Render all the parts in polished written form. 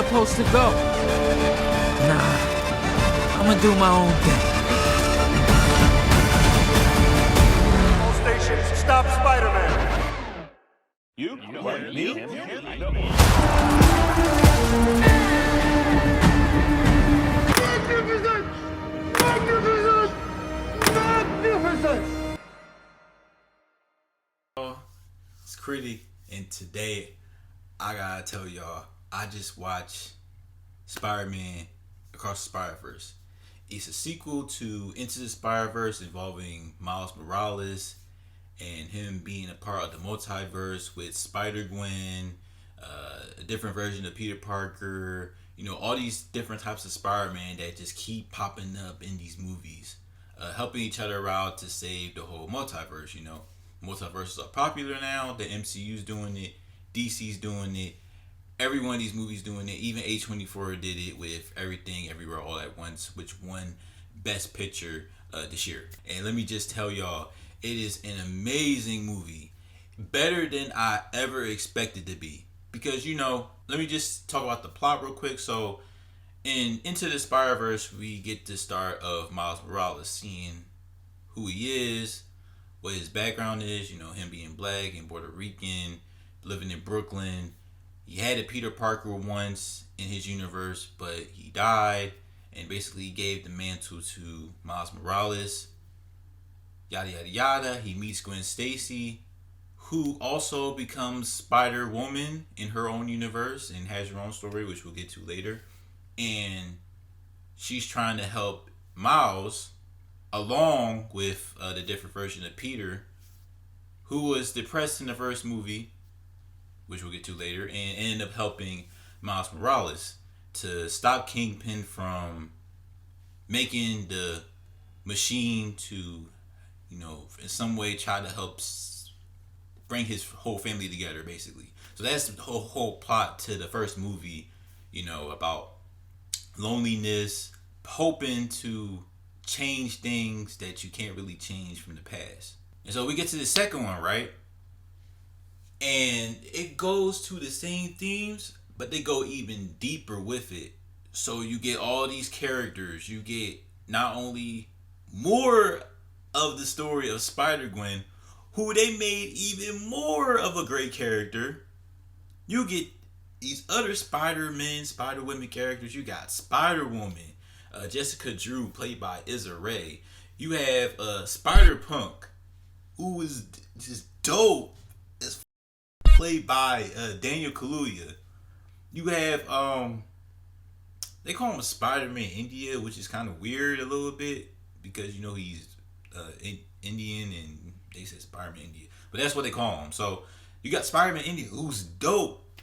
supposed to go. Nah, I'ma do my own thing. All stations, stop Spider-Man. You? What, me? Magnificent! Magnificent! Magnificent! It's Critic, and today I gotta tell y'all, I just watched Spider-Man Across the Spider-Verse. It's a sequel to Into the Spider-Verse involving Miles Morales and him being a part of the multiverse with Spider-Gwen, a different version of Peter Parker, all these different types of Spider-Man that just keep popping up in these movies, helping each other out to save the whole multiverse. Multiverses are popular now. The MCU's doing it, DC's doing it, every one of these movies doing it. Even A24 did it with Everything Everywhere All at Once, which won Best Picture this year. And let me just tell y'all, it is an amazing movie, better than I ever expected to be. Because let me just talk about the plot real quick. So in Into the Spider-Verse, we get the start of Miles Morales, seeing who he is, what his background is, him being black and Puerto Rican, living in Brooklyn. He had a Peter Parker once in his universe, but he died and basically gave the mantle to Miles Morales. Yada, yada, yada. He meets Gwen Stacy, who also becomes Spider-Woman in her own universe and has her own story, which we'll get to later. And she's trying to help Miles along with the different version of Peter, who was depressed in the first movie, which we'll get to later, and ended up helping Miles Morales to stop Kingpin from making the machine to, in some way try to help bring his whole family together, basically. So that's the whole plot to the first movie, about loneliness, hoping to change things that you can't really change from the past. And so we get to the second one, right? And it goes to the same themes, but they go even deeper with it. So you get all these characters. You get not only more of the story of Spider-Gwen, who they made even more of a great character. You get these other Spider-Men, Spider-Women characters. You got Spider-Woman, Jessica Drew, played by Issa Rae. You have Spider-Punk, who is just dope, as played by Daniel Kaluuya. You have they call him Spider-Man India, which is kind of weird a little bit because he's Indian and they said Spider-Man India, but that's what they call him. So you got Spider-Man India, who's dope,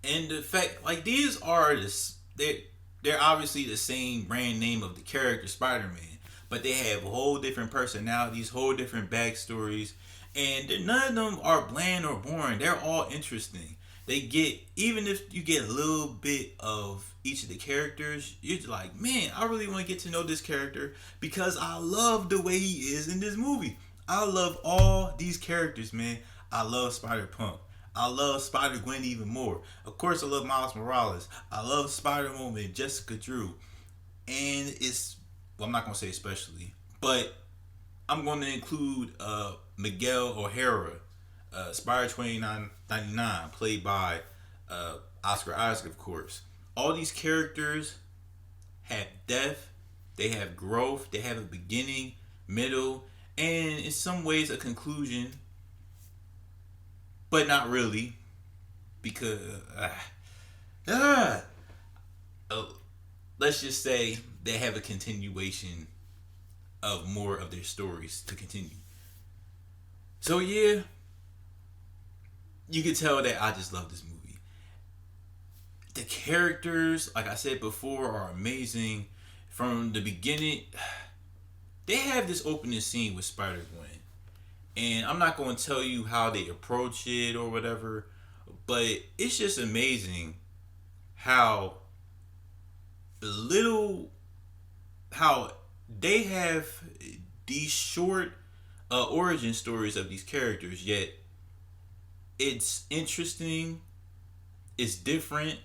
and the fact these artists, they're obviously the same brand name of the character Spider-Man, but they have whole different personalities, whole different backstories, and none of them are bland or boring. They're all interesting. Even if you get a little bit of each of the characters, you're like, man, I really want to get to know this character because I love the way he is in this movie. I love all these characters, man. I love Spider-Punk. I love Spider-Gwen even more. Of course, I love Miles Morales. I love Spider-Woman, Jessica Drew. And I'm not going to say especially, but I'm going to include Miguel O'Hara, Spider-2999, played by Oscar Isaac, of course. All these characters have depth, they have growth, they have a beginning, middle, and in some ways a conclusion, but not really, because let's just say they have a continuation of more of their stories to continue. So yeah, you can tell that I just love this movie. The characters, like I said before, are amazing. From the beginning, they have this opening scene with Spider-Gwen. And I'm not going to tell you how they approach it or whatever, but it's just amazing how they have these short origin stories of these characters, yet it's interesting, it's different,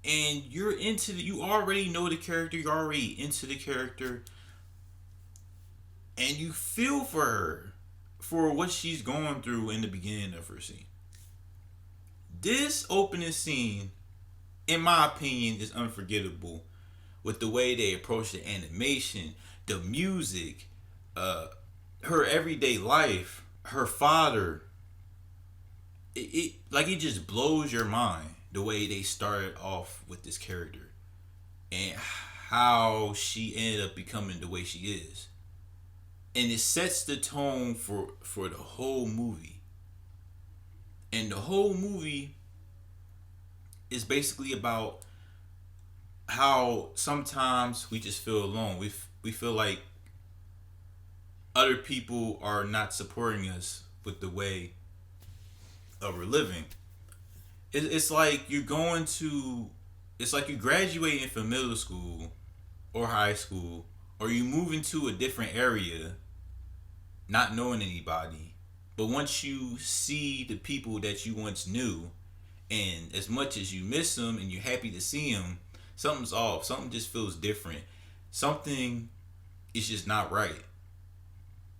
and you already know the character, you're already into the character, and you feel for her for what she's going through in the beginning of her scene. This opening scene, in my opinion, is unforgettable with the way they approach the animation, the music, her everyday life, her father. It just blows your mind the way they started off with this character and how she ended up becoming the way she is. And it sets the tone for the whole movie. And the whole movie is basically about how sometimes we just feel alone. We feel like other people are not supporting us with the way we're living. It's like you're graduating from middle school or high school, or you move into a different area, not knowing anybody. But once you see the people that you once knew, and as much as you miss them and you're happy to see them, something's off. Something just feels different. Something is just not right.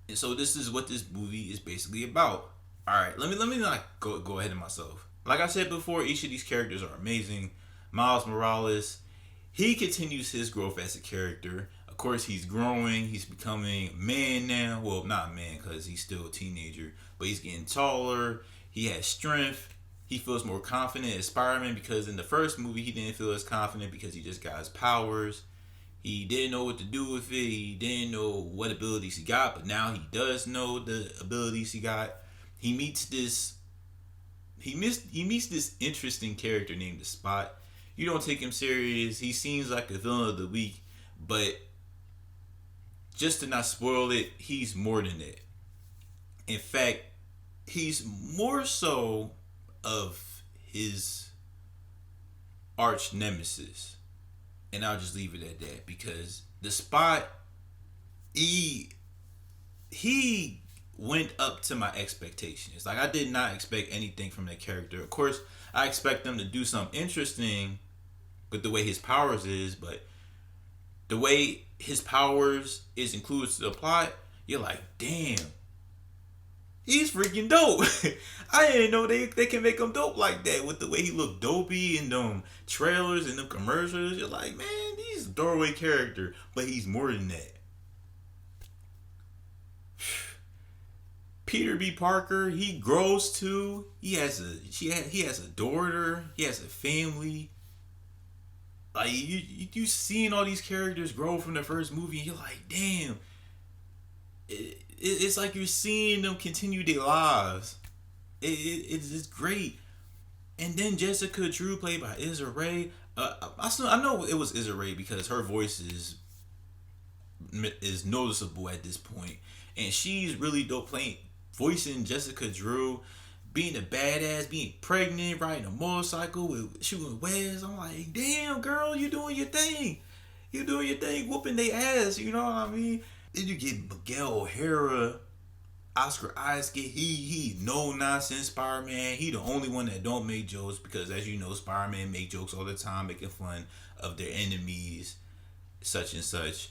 And so this is what this movie is basically about. All right, let me not go ahead of myself. Like I said before, each of these characters are amazing. Miles Morales, he continues his growth as a character. Of course, he's growing. He's becoming a man now. Well, not a man because he's still a teenager, but he's getting taller. He has strength. He feels more confident as Spider-Man because in the first movie, he didn't feel as confident because he just got his powers. He didn't know what to do with it. He didn't know what abilities he got, but now he does know the abilities he got. He meets this interesting character named The Spot. You don't take him serious. He seems like a villain of the week, but just to not spoil it, he's more than that. In fact, he's more so of his arch nemesis. And I'll just leave it at that because The Spot, he went up to my expectations. Like, I did not expect anything from that character. Of course, I expect them to do something interesting with the way his powers is, but the way his powers is included to the plot, you're like, damn, he's freaking dope. I didn't know they can make him dope like that with the way he looked dopey in them trailers and them commercials. You're like, man, he's a throwaway character, but he's more than that. Peter B. Parker, he grows too. He has a daughter. He has a family. Like you seeing all these characters grow from the first movie, and you're like, damn. It's like you're seeing them continue their lives. It's great. And then Jessica Drew, played by Issa Rae. I know it was Issa Rae because her voice is noticeable at this point, and she's really dope voicing Jessica Drew, being a badass, being pregnant, riding a motorcycle, shooting Wes. I'm like, damn, girl, you doing your thing. You doing your thing, whooping their ass. You know what I mean? Then you get Miguel O'Hara, Oscar Isaac. He no nonsense Spider-Man. He the only one that don't make jokes because, as you know, Spider-Man make jokes all the time, making fun of their enemies, such and such.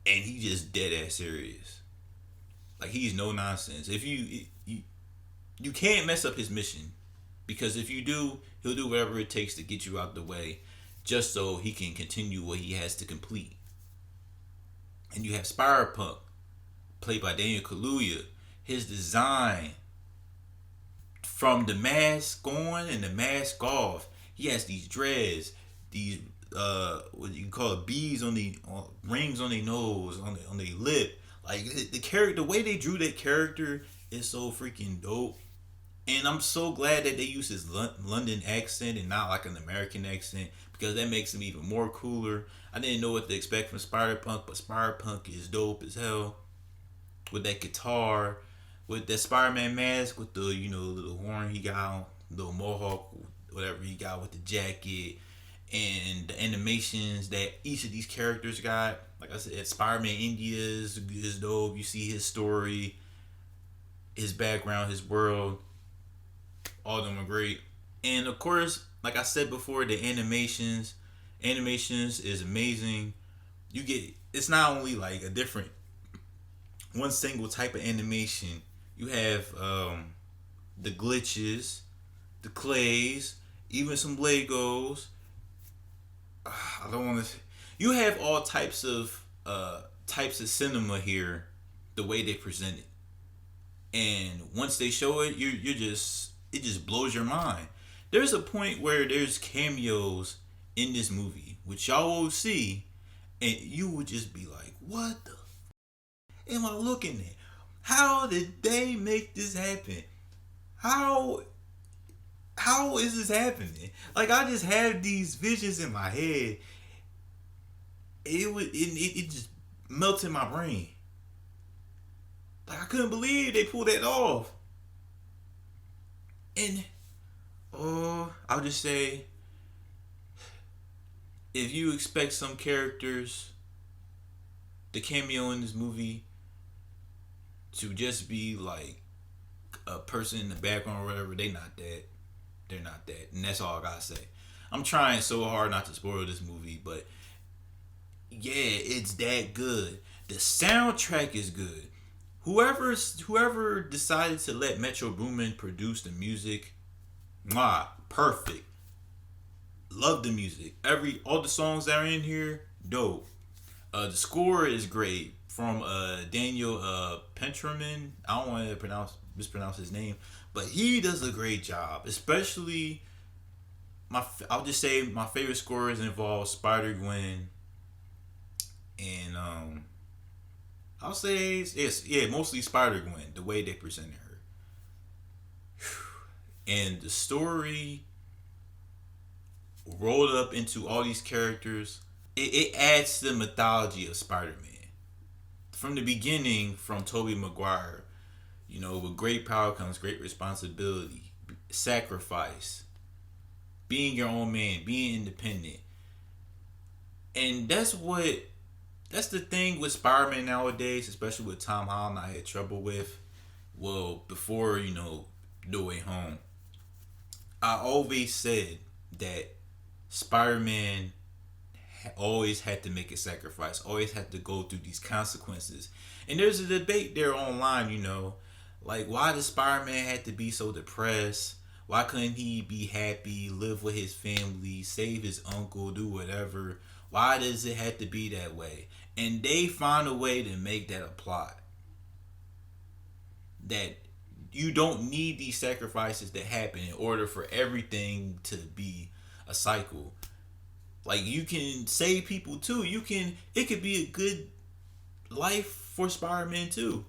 And he just dead ass serious. Like, he's no nonsense. If you can't mess up his mission, because if you do, he'll do whatever it takes to get you out the way, just so he can continue what he has to complete. And you have Spider-Punk, played by Daniel Kaluuya. His design, from the mask on and the mask off, he has these dreads, these what you call it, beads on rings on their nose, on their lip. Like, the way they drew that character is so freaking dope. And I'm so glad that they use his London accent and not like an American accent, because that makes him even more cooler. I didn't know what to expect from Spider-Punk, but Spider-Punk is dope as hell. With that guitar, with that Spider-Man mask, with the, little horn he got, little mohawk, whatever he got with the jacket, and the animations that each of these characters got. Like I said, Spider-Man India is dope. You see his story, his background, his world. All of them are great. And of course, like I said before, the animations is amazing. You get, it's not only like a different one single type of animation. You have the glitches, the clays, even some Legos. I don't want to. You have all types of cinema here, the way they present it, and once they show it, it just blows your mind. There's a point where there's cameos in this movie, which y'all will see, and you would just be like, "What the am I looking at? How did they make this happen? How is this happening?" Like, I just have these visions in my head. It just melted my brain. Like, I couldn't believe they pulled that off. And I'll just say, if you expect some characters, the cameo in this movie, to just be like a person in the background or whatever, they're not that. And that's all I gotta say. I'm trying so hard not to spoil this movie, but yeah, it's that good. The soundtrack is good. Whoever decided to let Metro Boomin produce the music, perfect. Love the music. All the songs that are in here, dope. The score is great from Daniel Pentraman. I don't want to mispronounce his name, but he does a great job. Especially, I'll just say my favorite scores involve Spider-Gwen, and I'll say mostly Spider-Gwen. The way they presented her, and the story rolled up into all these characters. It adds to the mythology of Spider-Man. From the beginning, from Tobey Maguire, with great power comes great responsibility, sacrifice, being your own man, being independent. And that's the thing with Spider-Man nowadays, especially with Tom Holland, I had trouble with. Well, before, No Way Home, I always said that Spider-Man always had to make a sacrifice, always had to go through these consequences. And there's a debate there online, like, why does Spider-Man have to be so depressed? Why couldn't he be happy, live with his family, save his uncle, do whatever? Why does it have to be that way? And they find a way to make that a plot. That you don't need these sacrifices to happen in order for everything to be a cycle. Like, you can save people too. It could be a good life for Spider-Man too.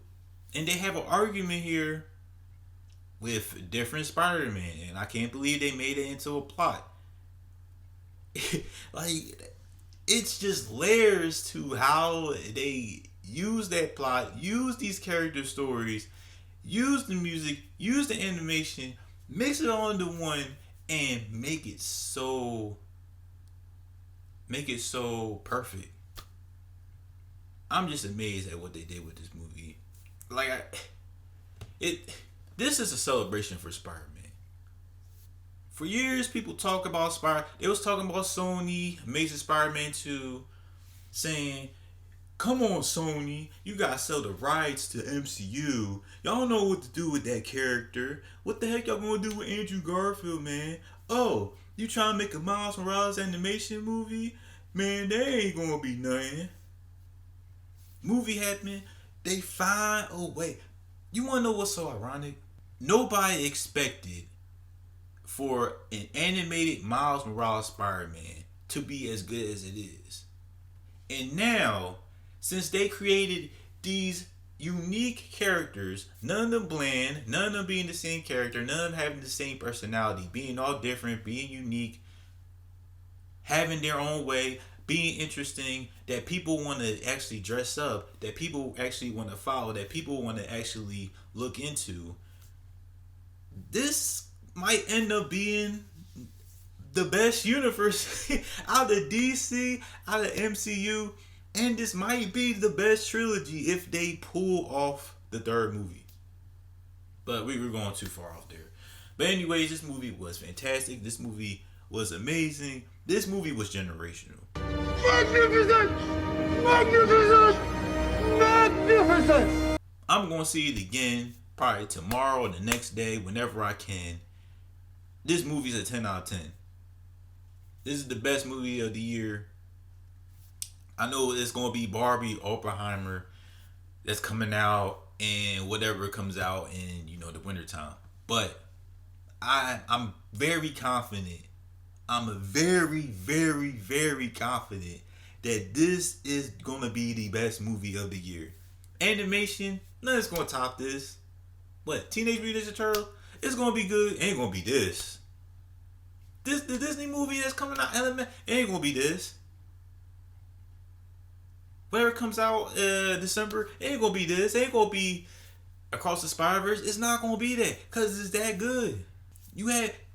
And they have an argument here with different Spider-Man, and I can't believe they made it into a plot. Like, it's just layers to how they use that plot, use these character stories, use the music, use the animation, mix it all into one, and make it so perfect. I'm just amazed at what they did with this movie. This is a celebration for Spider-Man. For years, people talk about They was talking about Sony, Amazing Spider-Man 2, saying, "Come on, Sony, you gotta sell the rights to MCU. Y'all know what to do with that character. What the heck y'all gonna do with Andrew Garfield, man? Oh, you trying to make a Miles Morales animation movie? Man, they ain't gonna be nothing." Movie happened. They find a way. You wanna know what's so ironic? Nobody expected for an animated Miles Morales Spider-Man to be as good as it is. And now, since they created these unique characters, none of them bland, none of them being the same character, none of them having the same personality, being all different, being unique, having their own way, being interesting, that people want to actually dress up, that people actually want to follow, that people want to actually look into. This might end up being the best universe out of DC, out of MCU, and this might be the best trilogy if they pull off the third movie. But we were going too far off there. But anyways, this movie was fantastic. This movie was amazing. This movie was generational. Magnificent! Magnificent! Magnificent! I'm going to see it again probably tomorrow or the next day, whenever I can. This movie's a 10 out of 10. This is the best movie of the year. I know it's going to be Barbie, Oppenheimer that's coming out, and whatever comes out in, the wintertime. But I'm very confident. I'm very, very, very confident that this is going to be the best movie of the year. Animation, nothing's going to top this. What? Teenage Mutant Ninja Turtles? It's going to be good. It ain't going to be this. The Disney movie that's coming out, Element, it ain't going to be this. Whatever comes out December, it ain't going to be this. It ain't going to be Across the Spider-Verse. It's not going to be that because it's that good.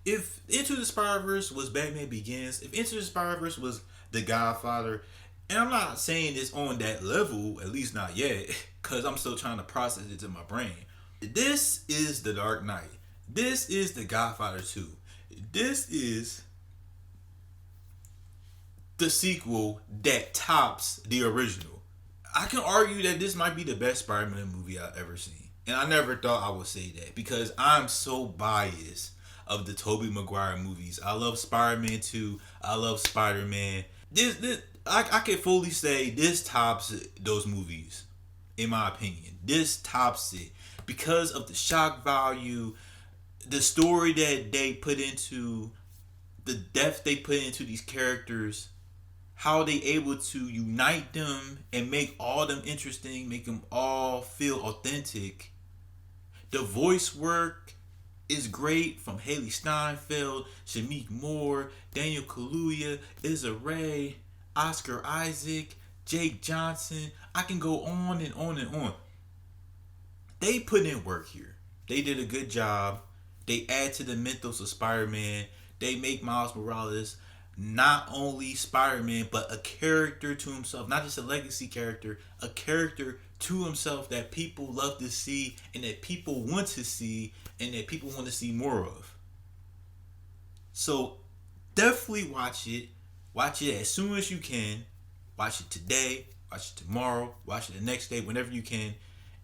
If Into the Spider-Verse was Batman Begins, if Into the Spider-Verse was The Godfather, and I'm not saying it's on that level, at least not yet, because I'm still trying to process it in my brain. This is The Dark Knight. This is The Godfather 2. This is the sequel that tops the original. I can argue that this might be the best Spider-Man movie I've ever seen. And I never thought I would say that because I'm so biased of the Tobey Maguire movies. I love Spider-Man 2. I love Spider-Man. I can fully say this tops those movies, in my opinion. This tops it because of the shock value, the story that they put into, the depth they put into these characters, how they able to unite them and make all them interesting, make them all feel authentic. The voice work is great from Haley Steinfeld, Shameik Moore, Daniel Kaluuya, Issa Rae, Oscar Isaac, Jake Johnson. I can go on and on and on. They put in work here. They did a good job. They add to the mythos of Spider-Man. They make Miles Morales not only Spider-Man, but a character to himself. Not just a legacy character, a character to himself that people love to see and that people want to see and that people want to see more of. So definitely watch it. Watch it as soon as you can. Watch it today. Watch it tomorrow. Watch it the next day, whenever you can.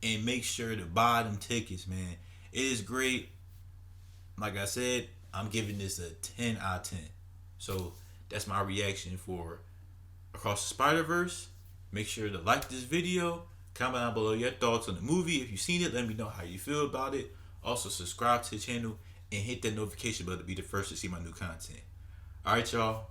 And make sure to buy them tickets, man. It is great. Like I said, I'm giving this a 10 out of 10. So that's my reaction for Across the Spider-Verse. Make sure to like this video. Comment down below your thoughts on the movie. If you've seen it, let me know how you feel about it. Also, subscribe to the channel and hit that notification bell to be the first to see my new content. Alright, y'all.